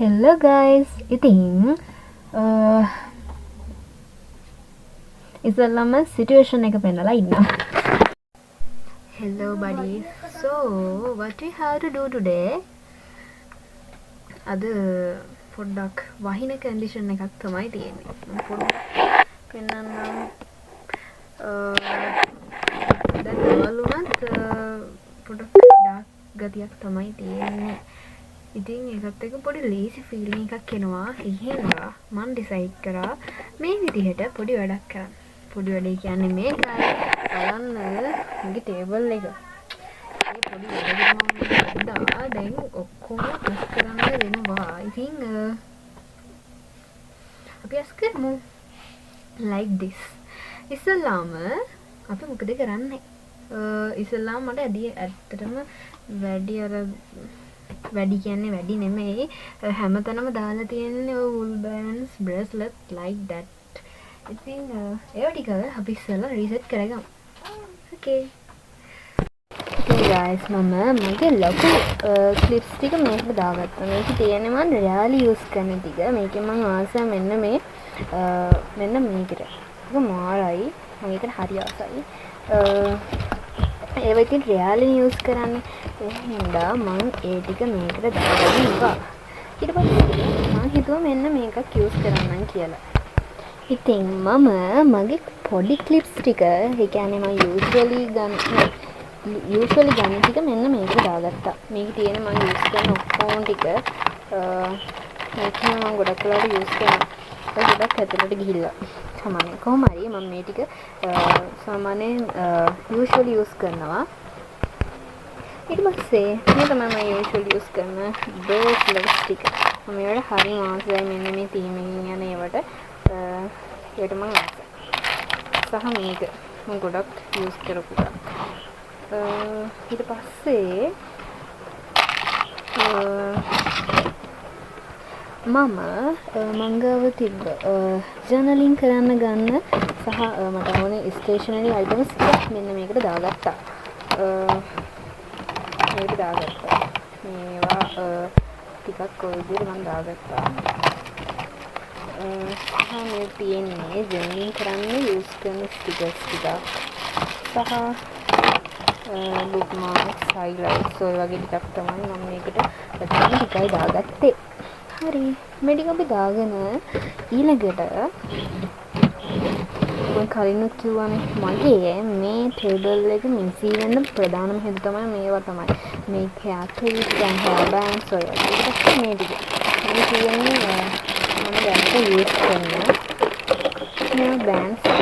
Hello guys. ඉතින් ඉස්සෙල්ලාම situation එක පෙන්නලා ඉන්නවා. Hello buddies. So, what we have to do today? අද පොඩ්ඩක් වහින කන්ඩිෂන් එකක් තමයි තියෙන්නේ. මම පොඩ්ඩක් පෙන්නන්නම්. දැන් වලුණත් පොඩ්ඩක් ඩාර්ක් ගතියක් තමයි තියෙන්නේ. ඉතින් ඒකත් එක්ක පොඩි ලේසි ෆීලිං එකක් එනවා. එහෙනම් මම ඩිසයිඩ් කරා මේ විදිහට පොඩි වැඩක් කරන්න. පොඩි වැඩේ කියන්නේ මේකයි. බලන්න මගේ ටේබල් එක. මේ පොඩි වැඩකට මම දැන් ඔක්කොම ටෙස්ට් කරන්න වෙනවා. ඉතින් අපි අස් කරමු. like this. ඉස්සෙල්ලාම අපි මොකද කරන්නේ? ඉස්සෙල්ලාම මට ඇත්තටම වැඩි කියන්නේ වැඩි නෙමෙයි හැමතැනම දාලා තියෙන්නේ wool bands bracelet like that. ඉතින් ඒව ටික අපි ඉස්සෙල්ලා රීසෙට් කරගමු. okay guys මම මගේ ලොකු ක්ලිප්ස් ටික මේකට දාගත්තා. මේක තියෙන්නේ මම රෑලි යූස් කරන ටික. මේකෙන් මම ආසයි මෙන්න මේකට. ඒක මාරයි. මම ඒකට හරි ආසයි. ඒව ඉතින් රෑලි යූස් කරන්නේ. එහෙනම් මම ඒ ටික මේකට දාගන්නවා. ඊට පස්සේ මම හිතුවා මෙන්න මේකක් යූස් කරන්නම් කියලා. ඉතින් මම මගේ පොඩි ක්ලිප්ස් ටික, ඒ කියන්නේ මම යූෂුවලි ගන්න ටික මෙන්න මේකට දාගත්තා. මේක තියෙන මම යූස් කරන ඔක්කොම ටික මේක මම ගොඩක් වෙලාවට යූස් කරනවා. ඒක ගොඩක් ඇතුළට ගිහිල්ලා. සාමාන්‍යයෙන් කොහොම හරි මම මේ ටික සාමාන්‍යයෙන් යූෂුවලි යූස් කරනවා. ඊට පස්සේ මේ තමයි මම යූෂුවලි යූස් කරන බ්‍රේස්ලට්ස් ටික. මම ඒවට හරි ආසයි. මෙන්න මේ තීමෙන් යන ඒවට ඒකට මම ආසයි. සහ මේක මම ගොඩක් යූස් කරපු එකක්. ඊට පස්සේ මම මංගාව තිබ්බ ජර්නලින් කරන්න ගන්න සහ මට ඕනේ ස්ටේෂනරි අයිටම්ස් ටික මෙන්න මේකට දාගත්තා. මේක දාගත්තා. මේවා ටිකක් ඔය විදිහට මම දාගත්තා. මේ තියෙන්නේ ජර්නලින් කරන්න යූස් කරන ස්ටිකර්ස් ටික. සහ බුක්මාර්ක්ස්, හයිලයිට්ස් ඔය වගේ ටිකක් තමයි මම මේකට ඇත්තටම ටිකයි දාගත්තේ. හරි. මේ ටික අපි දාගෙන ඊළඟට මම කලිනුත් කිව්වනේ මගේ මේ ටේබල් එක මිසි වෙන්න ප්‍රධානම හේතුව තමයි මේවා තමයි. මේ hair clips and hair bands ඔය වගේ මේ ටික. මම කියන්නේ මම දැන් යූස් කරන hair bands ටික.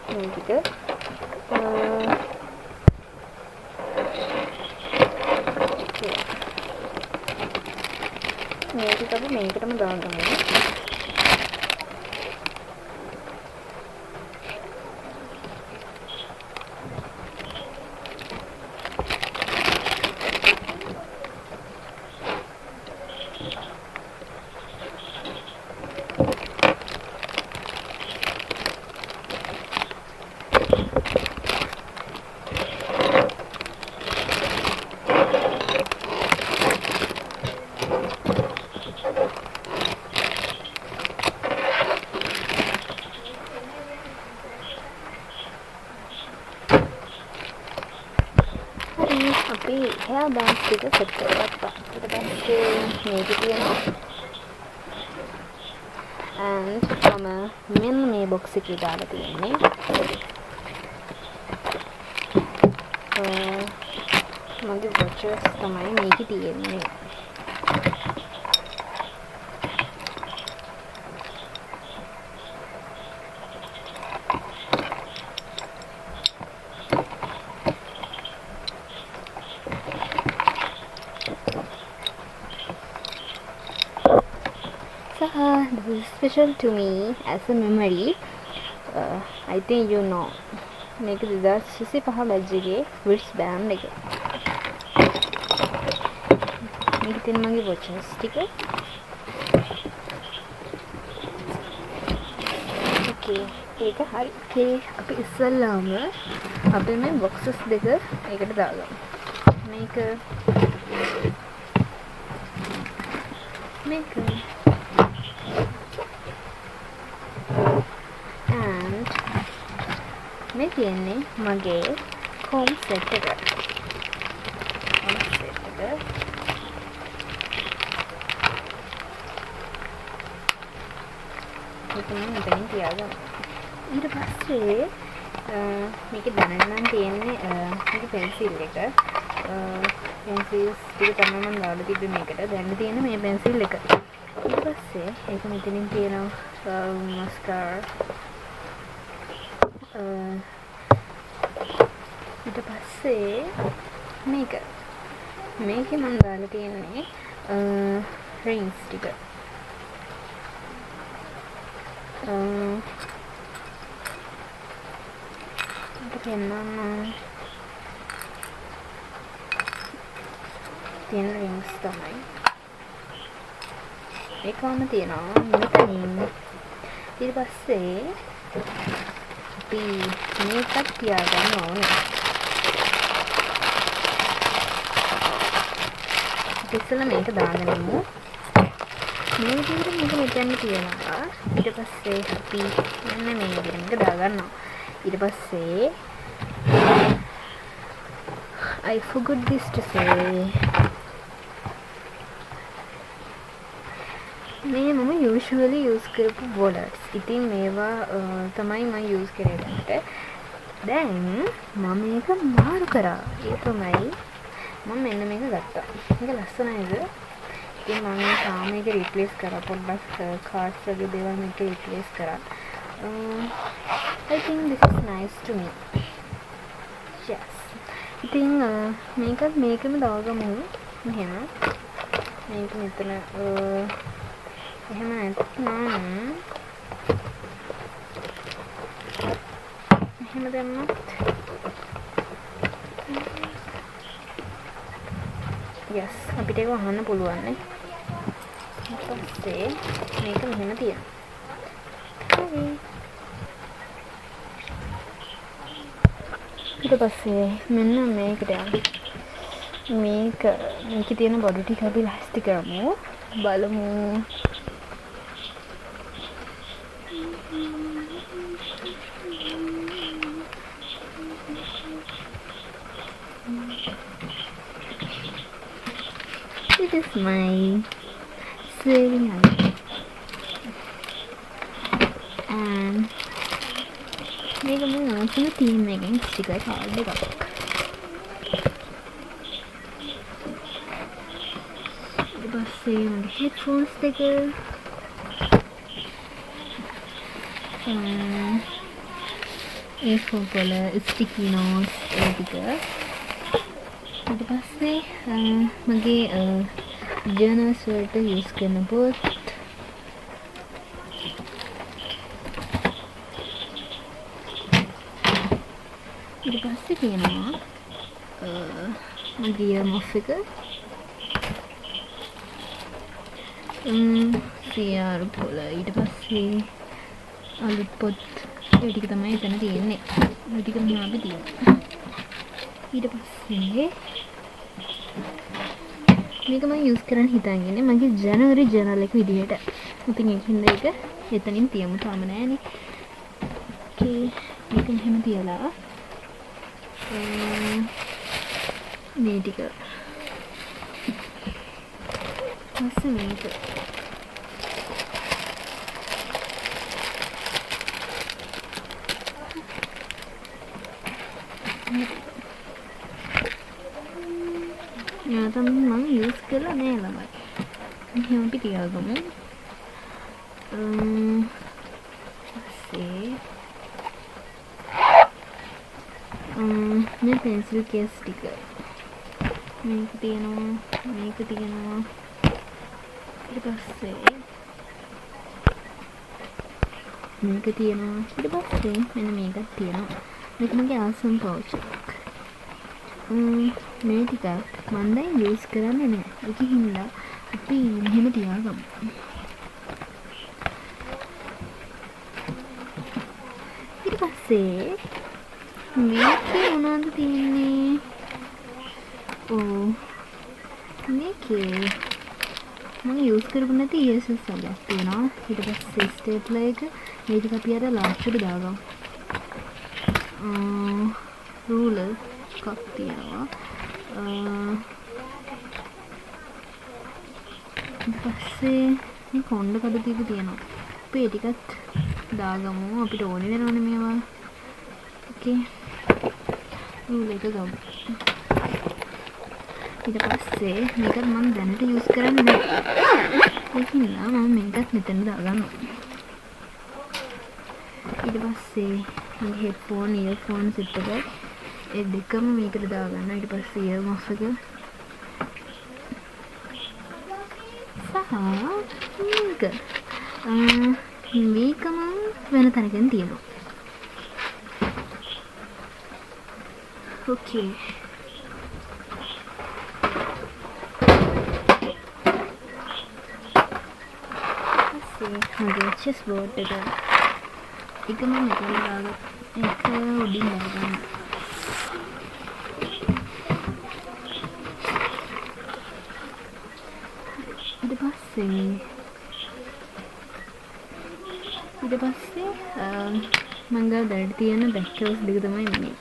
මේ ටික මේක අපි මේකටම දාගමු. අපි hair bands ටික සෙට් කරගත්තා. ඊට පස්සේ මේක තියෙනවා. and මම මෙන්න මේ box එකේ දාලා තියෙන්නේ. මගේ watches තමයි මේකේ තියෙන්නේ. This is special to me as a memory. I think you know. මේක 2025 බැච් එකේ wristband එක. මේක තියෙන මගේ watches ටික. okay ඒක හරි. okay අපි ඉස්සල්ලාම අපි මේ boxes දෙක ඒකට දාගමු. මේක මේක and මේ තියෙන්නේ මගේ comb set එක. මේක මම මෙතනින් තියාගන්න. ඊට පස්සේ මේකේ දැනන්න නම් තියෙන්නේ මේක පෙන්සිල් එක. පෙන්සිල්ස් ටික තමයි මම දාලා තිබ්බේ මේකට. දැන් තියෙන්නේ මේ පෙන්සිල් එක. ඊට පස්සේ ඒක මෙතනින් තියෙනවා මස්කාරා. ඊට පස්සේ මේකේ මම දාලා තියෙන්නේ rings ටික. තියෙන rings තමයි. ඒකම තියෙනවා මෙතනින්. ඊට පස්සේ අපි මේකත් තියාගන්න ඕනේ. ඉතින් මේක දාගෙන ඉමු. මේ විදිහට මේක මෙතන තියනවා. ඊට පස්සේ අපි මෙන්න මේ විදිහට මේක දාගන්නවා. ඊට පස්සේ I forgot this to say. මේ මම usually use කරපු wallets. ඉතින් මේවා තමයි මම use කරන්නේ. දැන් මම මේක මාරු කරා. ඒ තමයි මම මෙන්න මේක ගත්තා. මේක ලස්සනයිද? ඉතින් මම තාම මේක replace කරා. පොඩ්ඩක් cards වගේ දේවල් මේක replace කරා. I think this is nice to me. Yes. ඉතින් මේකම දාගමු. මෙහෙම. මේක මෙතන එහෙම නැත්නම් එහෙම දැම්මත් yes අපිට ඒක වහන්න පුළුවන් නේ. ඊට පස්සේ මේක මෙහෙම තියනවා. හරි. ඊට පස්සේ මෙන්න මේකට යන්න. මේකේ තියෙන බඩු ටික අපි ලෑස්ති කරමු. බලමු. This is my saving item. And මේක මම අවසන් ටීම් එකෙන් ස්ටිකර් කාඩ් එකක්. ඊට පස්සේ මගේ headphones දෙක A4 වල sticky notes ඒ ටික. ඊට පස්සේ මගේ journals වලට use කරන පොත්. ඊට පස්සේ තියෙනවා මගේ earmuff එක. CR පොළ. ඊට පස්සේ අලුත් පොත් ඒ ටික තමයි එතන තියෙන්නේ. ඒ ටික මම අපි තියෙනවා. ඊට පස්සේ මේක මම යූස් කරන්න හිතන් ඉන්නේ මගේ ජනවරි ජර්නල් එක විදිහට. ඉතින් ඒකින්ද ඒක එතනින් තියමු තාම නෑනේ. ඕකේ මේක මෙහෙම තියලා මේ ටික පස්සේ මේක යා තමයි මම යූස් කරලා නෑ ළමයි. මෙහෙම අපි තියාගමු. පස්සේ මේ pencil case ටික මේක තියෙනවා ඊට පස්සේ මේක තියෙනවා ඊට පස්සේ මෙන්න මේකක් තියෙනවා මේක මගේ awesome pouch එකක් මේ ටික මම දැන් යූස් කරන්නේ නැහැ ඒක හින්දා අපි මෙහෙම තියාගමු ඊට පස්සේ මේකේ මොනවද තියෙන්නේ? මේකේ මම යූස් කරපු නැති ESS වගේක් තියෙනවා. ඊට පස්සේ ස්ටේප්ලර් එක මේ ටික අපි අර ලාස්ට් එකට දාගමු. රූලර් එකක් තියෙනවා. ඊට පස්සේ මේ කොණ්ඩ කඩ ටික තියෙනවා. අපි ඒ ටිකත් දාගමු. අපිට ඕනේ වෙනවනේ මේවා. ඕකේ. රූලර් එක ගමු. ඊට පස්සේ මේකත් මම දැනට යූස් කරන්නේ නැහැ. ඒකින්ද මම මේකත් මෙතන දාගන්නවා. ඊට පස්සේ මේ හෙඩ්ෆෝන් ඉයර්ෆෝන් සෙට් එක ඒ දෙකම මේකට දාගන්න. ඊට පස්සේ ඉයර් මෆ් එක සහ මේකම වෙන තැනකින් තියෙනවා. ඕකේ. මගේ චෙස් බෝඩ් එක එකම මෙතන දාගන්න. ඒක උඩින් දාගන්න. ඊට පස්සේ මම ගාව දැන් තියෙන බැක් කවර්ස් දෙක තමයි මේ.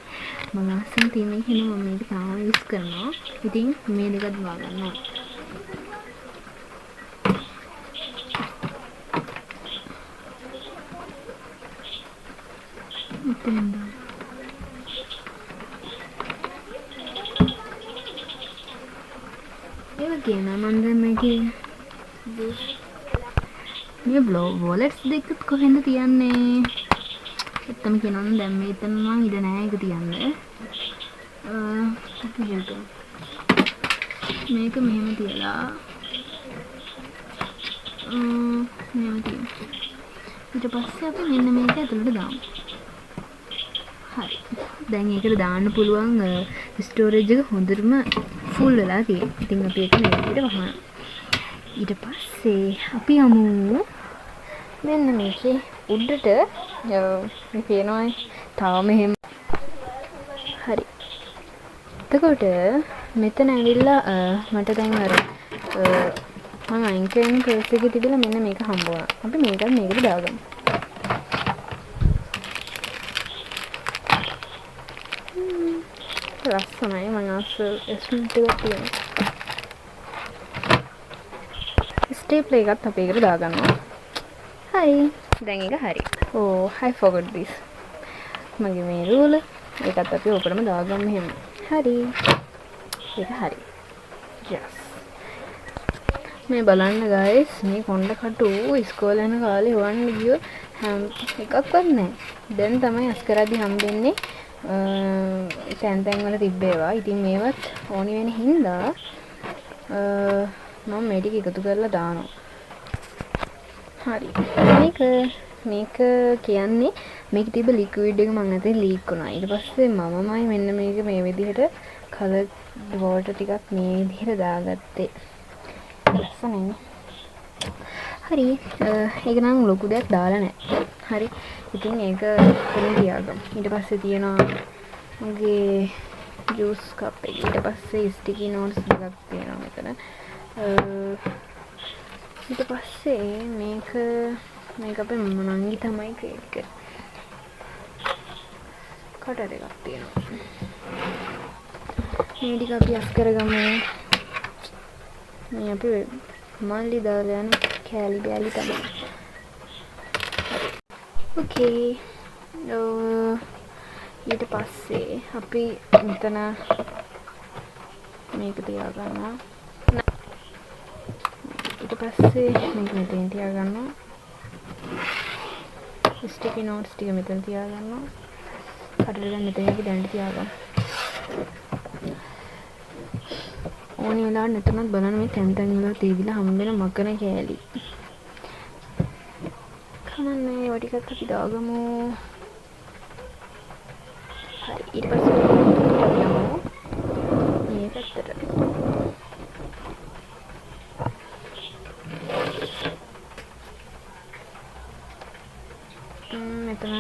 මම අස්සන් තියෙන කෙනා මම මේක තාම යූස් කරනවා. ඉතින් මේ දෙකත් දාගන්නවා. ඒ වගේම මම දැන් මේකේ මේ වොලට්ස් දෙකත් කොහෙන්ද තියන්නේ? ඇත්තම කියනවා නම් දැන් මේතන මම ඉඩ නැහැ ඒක තියන්න. මේක මෙහෙම තියලා මෙහෙම තියමු. ඊට පස්සේ අපි මෙන්න මේක ඇතුළට දාමු. හරි. දැන් ඒකට දාන්න පුළුවන් ස්ටෝරේජ් එක හොඳටම ෆුල් වෙලා තියෙනවා. ඉතින් අපි ඒක මේ විදිහට වහනවා. ඊට පස්සේ අපි යමු මෙන්න මේකේ උඩට මේ පේනවා තාම එහෙම. හරි. එතකොට මෙතන ඇවිල්ලා මට දැන් අර මම අයින් කරන පර්ස් එකේ තිබිලා මෙන්න මේක හම්බ වුණා. අපි මේකත් මේකට දාගමු. ලස්සනයි. මම අස්සල් ස්ටේප්ලර් එකක් තියෙනවා. ස්ටේප්ලර් එකත් අපි ඒකට දාගන්නවා. හයි. දැන් ඒක හරි. Oh, I forgot this. මගේ මේ රූලර් ඒකත් අපි ඕකටම දාගමු එහෙම. හරි. ඒක හරි. yes. මේ බලන්න guys මේ කොණ්ඩ කටු ඉස්කෝලේ යන කාලේ හොයන්න ගියෝ එකක්වත් නැහැ. දැන් තමයි අස්කරදී හම්බෙන්නේ. තැන් වල තිබ්බේවා. ඉතින් මේවත් ඕනි වෙන හින්දා මම මේ ටික එකතු කරලා දානවා. හරි. මේක කියන්නේ මේක තිබ්බ ලික්විඩ් එක මම නැතේ ලීක් වුණා. ඊට පස්සේ මමමයි මෙන්න මේක මේ විදිහට කලර් වෝටර් ටිකක් මේ විදිහට දාගත්තේ. ලස්සනයි. හරි. ඒක නම් ලොකු දෙයක් දාලා නැහැ. හරි. ඉතින් ඒක කොහෙන් තියාගමු. ඊට පස්සේ තියෙනවා මගේ ජූස් කප් එක. ඊට පස්සේ ස්ටිකි නෝට්ස් ටිකක් තියෙනවා මෙතන. ඊට පස්සේ මේක අපේ නංගි තමයි ක්‍රියේට් කරේ. කටර් එකක් තියෙනවා. මේ ටික අපි අස් කරගමු. මේ අපි මල්ලි දාලා යන කෑලි බෑලි තමයි. ඕකේ. ඊට පස්සේ අපි මෙතන මේක තියාගන්නවා. ඊට පස්සේ මේක මෙතන තියාගන්නවා. ස්ටිකි නෝට්ස් ටික මෙතන තියාගන්නවා. කටර ගන්න මෙතන අපි දැන් තියාගමු. ඕනි වෙලාවට නැතුණත් බලන්න මේ තැන් වල තීවිලා හම්බෙන මකන කෑලි. කමන්නේ ඒවා ටිකත් අපි දාගමු. හරි. ඊට පස්සේ මේ පැත්තට මෙතන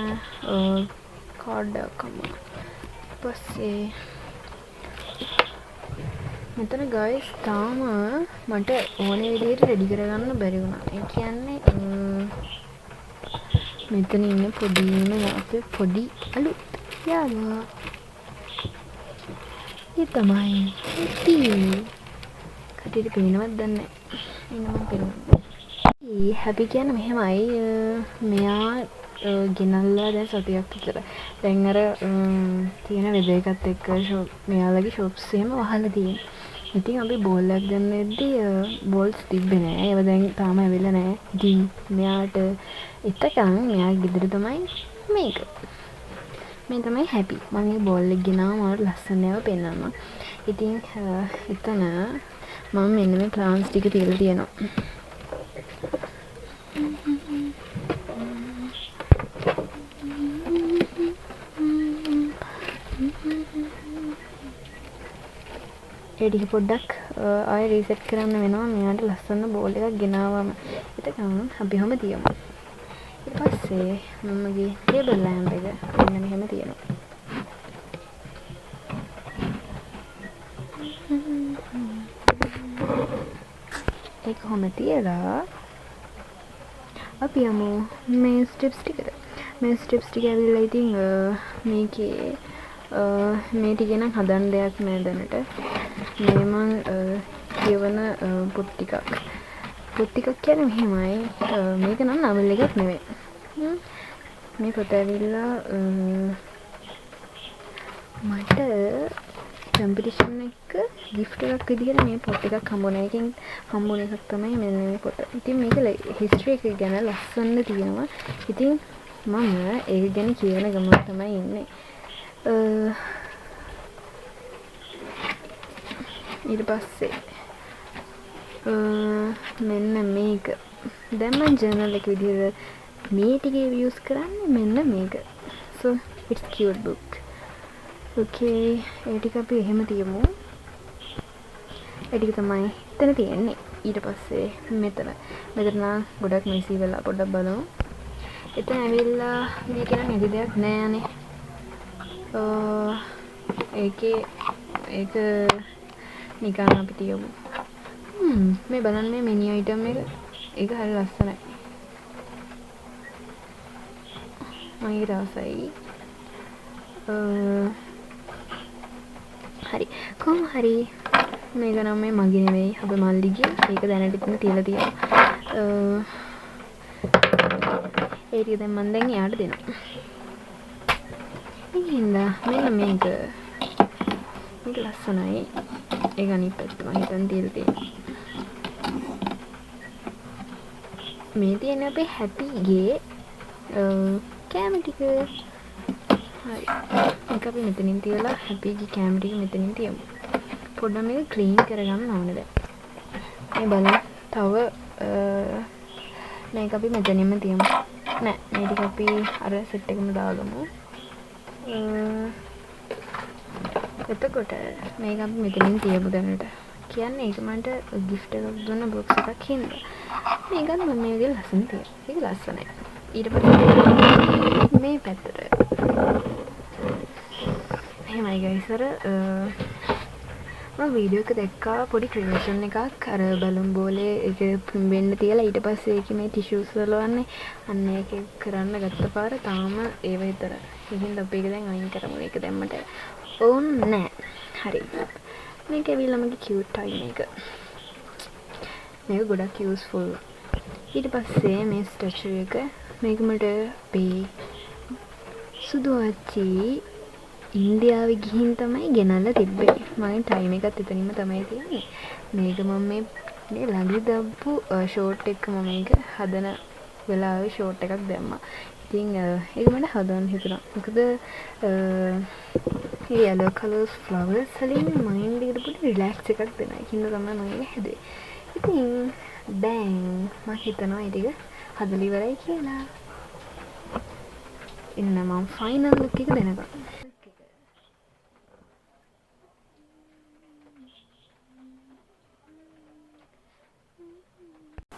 කාඩ් එකක් අම්මා. පස්සේ මෙතන ගයිස් තාම මට ඕන විදිහට රෙඩි කරගන්න බැරි වුණා. ඒ කියන්නේ මෙතන ඉන්න පොඩිම අපේ පොඩි අලුත් යාළුවා. ඒ තමයි කටියට පේනවත් දන්නේ නැහැ. එන්න මම පෙන්නන්නම්. හැපි කියන්නේ මෙහෙමයි. මෙයා ගෙනල්ලා දැන් සතියක් විතර. දැන් අර තියෙන වෙද එකත් එක්ක මෙයාලගේ ෂොප්ස් එහෙම වහලා තියෙනවා. ඉතින් අපි බෝල් එකක් ගන්න එද්දී බෝල්ස් තිබ්බේ නෑ. ඒව දැන් තාම ඇවිල්ලා නෑ. ඉතින් මෙයාට එතකන් මෙයා ගෙදර තමයි මේක. මේ තමයි හැපි. මම මේ බෝල් එක ගෙනාම මට ලස්සන ඒවා පෙන්නනවා. ඉතින් එතන මම මෙන්න මේ ප්ලාන්ට්ස් ටික තියලා තියෙනවා. ඒ ටික පොඩ්ඩක් ආයෙ රීසෙට් කරන්න වෙනවා. මෙයාට ලස්සන බෝල් එකක් ගෙනාවම එතකන් අපි හැම තියමු. ඊට පස්සේ මමගේ ටේබල් ලෑම්ප් එක මෙන්න මෙහෙම තියෙනවා. ඒක කොහොම තියලා අපි යමු මේ ස්ටෙප්ස් ටිකට. මේ ස්ටෙප්ස් ටික ඇවිල්ලා ඉතින් මේකේ මේ ටික නම් හදන්න දෙයක් නෑ දැනට. මේ මං කියවන පොත් ටිකක්. පොත් ටිකක් කියන්නේ මෙහෙමයි. මේක නම් නවල් එකක් නෙවෙයි. මේ පොත ඇවිල්ලා මට කම්පිටිෂන් එක ගිෆ්ට් එකක් විදිහට මේ පොත් එකක් හම්බුණා. එකකින් හම්බුණ එකක් තමයි මෙන්න මේ පොත. ඉතින් මේක හිස්ටරි එක ගැන ලස්සන තියෙනවා. ඉතින් මම ඒක ගැන කියවන ගමන් තමයි ඉන්නේ. ඊට පස්සේ මෙන්න මේක. දැන් මම ජර්නල් එක විදිහට මේ ටිකේ යූස් කරන්නේ මෙන්න මේක. so it's cute book. okay ඒ ටික අපි එහෙම තියමු. ඒ ටික තමයි එතන තියෙන්නේ. ඊට පස්සේ මෙතන නම් ගොඩක් මෙසි වෙලා පොඩ්ඩක් බලමු. එතන ඇවිල්ලා මේක නම් ඇති දෙයක් නෑනේ. ඒක නිකන් අපි තියමු. මේ බලන්න මේ මිනි අයිටම් එක. ඒක හරි ලස්සනයි. මම ඒක රසයි. හරි. කොහොම හරි මේක නම් මේ මගේ නෙවෙයි. අපේ මල්ලිගේ. ඒක දැනට ඉතින් තියලා තියෙනවා. ඒ ටික දැන් මම දැන් එයාට දෙනවා. ඉතින්දා මෙන්න මේක ලස්සනයි. ඒක අනිත් පැත්ත මම හිතන් තියලා තියෙනවා. මේ තියෙන අපේ හැපිගේ කැම ටික. හරි. ඒක අපි මෙතනින් තියලා හැපිගේ කැම ටික මෙතනින් තියමු. පොඩ්ඩක් මේක ක්ලීන් කරගන්න ඕනේ දැන්. මේ බලන්න. තව මේක අපි මෙතනින්ම තියමු. නෑ මේ ටික අපි අර සෙට් එකම දාගමු. එතකොට මේක අපි මෙතනින් තියමු දැනට. කියන්නේ ඒක මට gift එකක් දුන්න box එකක් හින්දා. මේකත් මම මේකේ ලස්සන තියෙනවා. ඒක ලස්සනයි. ඊට පස්සේ මේ පැත්තට. එහෙමයි guys අර මම වීඩියෝ එක දැක්කා පොඩි ක්‍රියේෂන් එකක් අර බලුන් බෝලේ ඒක පිම්බෙන්න තියලා ඊට පස්සේ ඒකේ මේ ටිෂුස් වල වන්නේ අන්න ඒක කරන්න ගත්ත පාර තාම ඒව විතර. ඉතින් අපි ඒක දැන් අයින් කරමු. ඒක දැම්මට ඕනේ නෑ. හරි. මේක ඇවිල්ලා මගේ cute time එක. මේක ගොඩක් useful. ඊට පස්සේ මේ statue එක මේක මට අපේ සුදු ආච්චි ඉන්දියාවේ ගිහින් තමයි ගෙනල්ලා තිබ්බේ. මගේ ටයිම් එකත් එතනින්ම තමයි තියෙන්නේ. මේක මම මේ ළඟදි දාපු ෂෝට් එක මම මේක හදන වෙලාවේ ෂෝට් එකක් දැම්මා. ඉතින් ඒක මට හදන්න හිතුණා. මොකද මේ yellow colors flowers වලින් මයින්ඩ් එකට පොඩි රිලැක්ස් එකක් දෙනවා. ඒකින්ද තමයි මම ඒක හැදුවේ. ඉතින් දැන් මම හිතනවා ඒ ටික හදලා ඉවරයි කියලා. ඉන්න මම ෆයිනල් ලුක් එක දෙනකම්.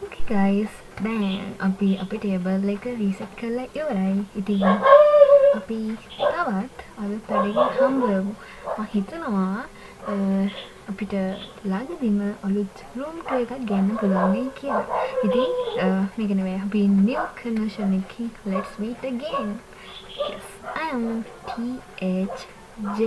Okay guys, දැන් අපි අපේ ටේබල් එක රීසෙට් කරලා ඉවරයි. ඉතින් අපි තවත් අලුත් වැඩකින් හම්බ වෙමු. මම හිතනවා අපිට ළඟදිම අලුත් room tour එකක් ගන්න පුළුවන් වෙයි කියලා. ඉතින් මේක නෙවෙයි අපි new conversion එකකින් let's meet again. Yes, I am THJ